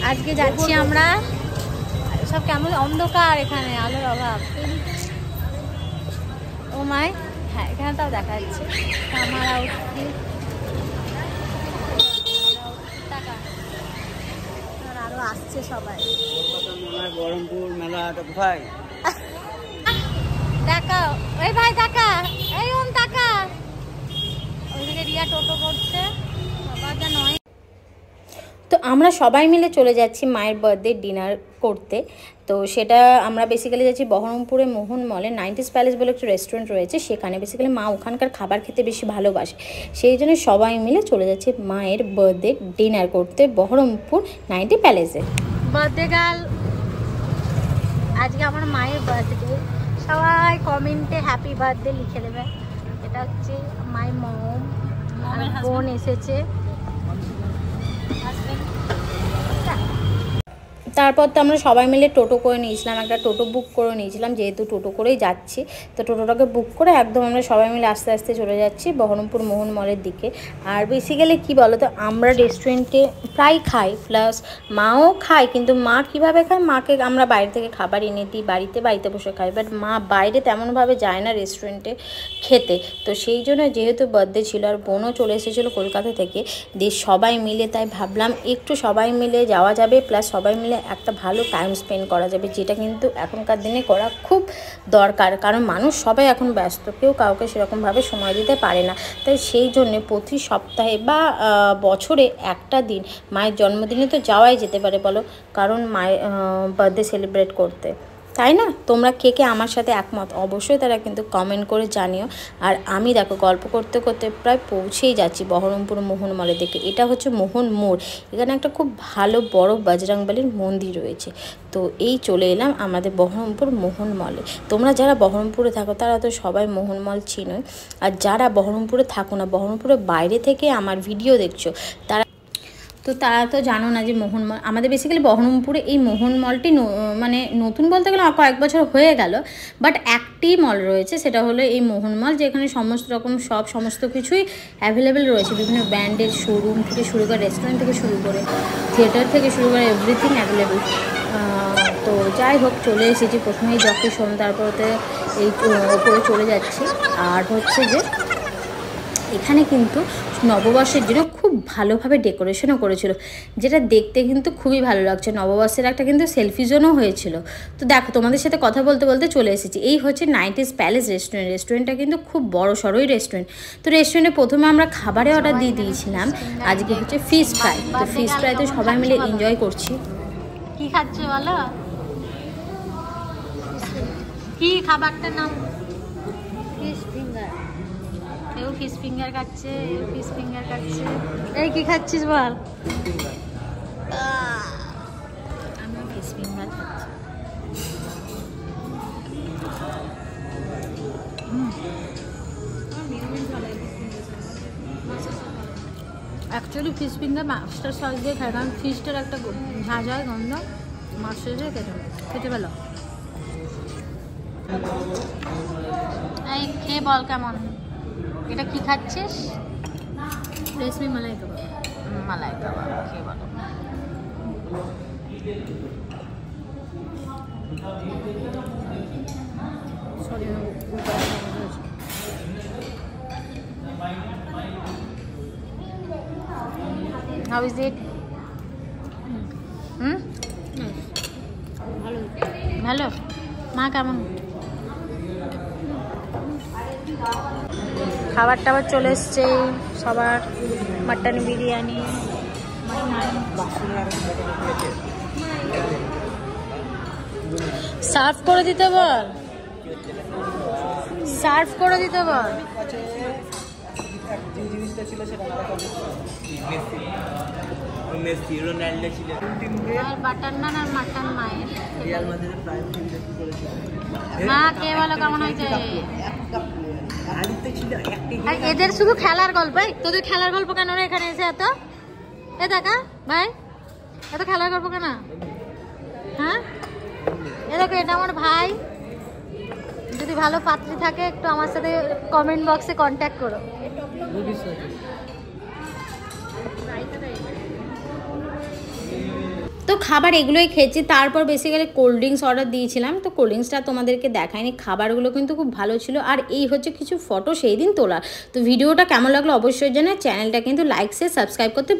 আজকে যাচ্ছি আমরা, সব কেমন অন্ধকার, এখানে আলোর অভাব। ও মাই, হ্যাঁ এখানে তাও দেখা যাচ্ছে আমার আউটফিট। আরো আসছে সবাই। বহরমপুর মেলাটা কোথায় দেখা? এই ভাই দেখা, এই ওম দেখা। ওইদিকে রিয়া টোটো করছে, সবার যা নয়। তো আমরা সবাই মিলে চলে যাচ্ছি মায়ের বার্থডে ডিনার করতে। তো সেটা আমরা বেসিক্যালি যাচ্ছি বহরমপুরে মোহন মলে 90s প্যালেস বলে একটা রেস্টুরেন্ট রয়েছে, সেখানে বেসিক্যালি মা ওখানকার খাবার খেতে বেশি ভালোবাসে, সেই জন্য সবাই মিলে চলে যাচ্ছে মায়ের বার্থডে ডিনার করতে বহরমপুর 90 প্যালেসে। বার্থডে গার্ল, আজকে আমার মায়ের বার্থডে, সবাই কমেন্টে হ্যাপি বার্থডে লিখে দেবে। এটা হচ্ছে মাই মম, বোন এসেছে। তারপর তো আমরা সবাই মিলে টোটো করে নিয়েছিলাম, একটা টোটো বুক করে নিয়েছিলাম, যেহেতু টোটো করেই যাচ্ছি। তো টোটোটাকে বুক করে একদম আমরা সবাই মিলে আস্তে আস্তে চলে যাচ্ছি বহরমপুর মোহন মলের দিকে। আর বেসিক্যালি কী বলো তো, আমরা রেস্টুরেন্টে প্রায় খাই, প্লাস মাও খায়, কিন্তু মা কীভাবে খায়, মাকে আমরা বাইরে থেকে খাবার এনে দিই, বাড়িতে বসে খাই, বাট মা বাইরে তেমনভাবে যায় না রেস্টুরেন্টে খেতে। তো সেই জন্য যেহেতু বার্থডে ছিল আর বোনও চলে এসেছিলো কলকাতা থেকে, দিয়ে সবাই মিলে তাই ভাবলাম একটু সবাই মিলে যাওয়া যাবে, প্লাস সবাই মিলে একটা ভালো টাইম স্পেন্ড করা যাবে, যেটা কিন্তু এখনকার দিনে করা খুব দরকার, কারণ মানুষ সবাই এখন ব্যস্ত, কেউ কাউকে সেরকমভাবে সময় দিতে পারে না। তাই সেই জন্যে প্রতি সপ্তাহে বা বছরে একটা দিন মায়ের জন্মদিনে তো যাওয়াই যেতে পারে বলো, কারণ মায়ের বার্থডে সেলিব্রেট করতে, তাই না? তোমরা কে কে আমার সাথে একমত অবশ্যই তারা কিন্তু কমেন্ট করে জানিও। আর আমি দেখো গল্প করতে করতে প্রায় পৌঁছেই যাচ্ছি বহরমপুর মোহন মলের দিকে। এটা হচ্ছে মোহন মোড়, এখানে একটা খুব ভালো বড় বজরংবলীর মন্দির রয়েছে। তো এই চলে এলাম আমাদের বহরমপুর মোহন মলে। তোমরা যারা বহরমপুরে থাকো তারা তো সবাই মোহন মল চিনোই, আর যারা বহরমপুরে থাকো না, বহরমপুরের বাইরে থেকে আমার ভিডিও দেখছো, তারা তো জানো না যে মোহন মল আমাদের বেসিক্যালি বহরমপুরে এই মোহন মলটি মানে নতুন বলতে গেলে কয়েক বছর হয়ে গেল, বাট একটি মল রয়েছে, সেটা হলো এই মোহন মল, যেখানে সমস্ত রকম সমস্ত কিছুই অ্যাভেলেবেল রয়েছে, বিভিন্ন ব্র্যান্ডের শোরুম থেকে শুরু করে, রেস্টুরেন্ট থেকে শুরু করে, থিয়েটার থেকে শুরু করে, এভরিথিং অ্যাভেলেবেল। তো যাই হোক চলে এসেছি, প্রথমেই জকি শোন, তারপরে এই ওপরে চলে যাচ্ছি। আর হচ্ছে যে এখানে কিন্তু নববর্ষের জন্য খুব ভালোভাবে ডেকোরেশনও করেছিল, যেটা দেখতে কিন্তু খুবই ভালো লাগছে। নববর্ষের একটা কিন্তু সেলফি জোনও হয়েছিল। তো দেখো তোমাদের সাথে কথা বলতে বলতে চলে এসেছি, এই হচ্ছে 90s প্যালেস রেস্টুরেন্ট। রেস্টুরেন্টটা কিন্তু খুব বড় সড়োই রেস্টুরেন্ট। তো রেস্টুরেন্টে প্রথমে আমরা খাবারে অর্ডার দিয়ে দিয়েছিলাম, আজকে হচ্ছে ফিশ ফ্রাই। তো ফিশ ফ্রাই তো সবাই মিলে এনজয় করছি। কি খাচ্ছে বলো, কি খাবারটার নাম? Fish finger. এও ফিশ ফিঙ্গার খাচ্ছে, এও ফিশ ফিঙ্গার খাচ্ছে। এই কি খাচ্ছিস বল? আমিও ফিশ ফিঙ্গার খাচ্ছি। অ্যাকচুয়ালি ফিশ ফিঙ্গার মাছটার সস দিয়ে খায়, কারণ ফিশটার একটা ঝাঁঝ হয় গন্ধ, মাছটা দিয়ে খেতে পেলো। এই খেয়ে বল কেমন, এটা কি খাচ্ছিস? রেশমি মালাই কাবাব। মালাই কাবাব খেয়ে বলো। Sorry, how is it? ভালো ভালো। মা কেমন? খাবার টাবার চলে এসছে সবার, মাটন বিরিয়ানি, সার্ভ করে দিতে বল, সার্ভ করে দিতে বল। বাটার নান আর মাটন মায়ের। মা কে বলো কেমন হয়েছে? এদের শুধু খেলার গল্প, তোদের খেলার গল্প কেন রে এখানে এসে এত? এ দেখা ভাই, এত খেলার গল্প কেন? হ্যাঁ এ দেখো, এটা আমার ভাই। যদি ভালো পাত্রী থাকে একটু আমার সাথে কমেন্ট বক্সে কন্ট্যাক্ট করো। তো খাবার এগুলোই খেয়েছি। তারপর বেসিক্যালি কোল্ড ড্রিঙ্কস অর্ডার দিয়েছিলাম, তো কোল্ড ড্রিঙ্কসটা তোমাদেরকে দেখায়নি। খাবারগুলো কিন্তু খুব ভালো ছিল। আর এই হচ্ছে কিছু ফটো সেই দিন তোলা। তো ভিডিওটা কেমন লাগলো অবশ্যই জানাই। চ্যানেলটা কিন্তু লাইক শেয়ার সাবস্ক্রাইব করতে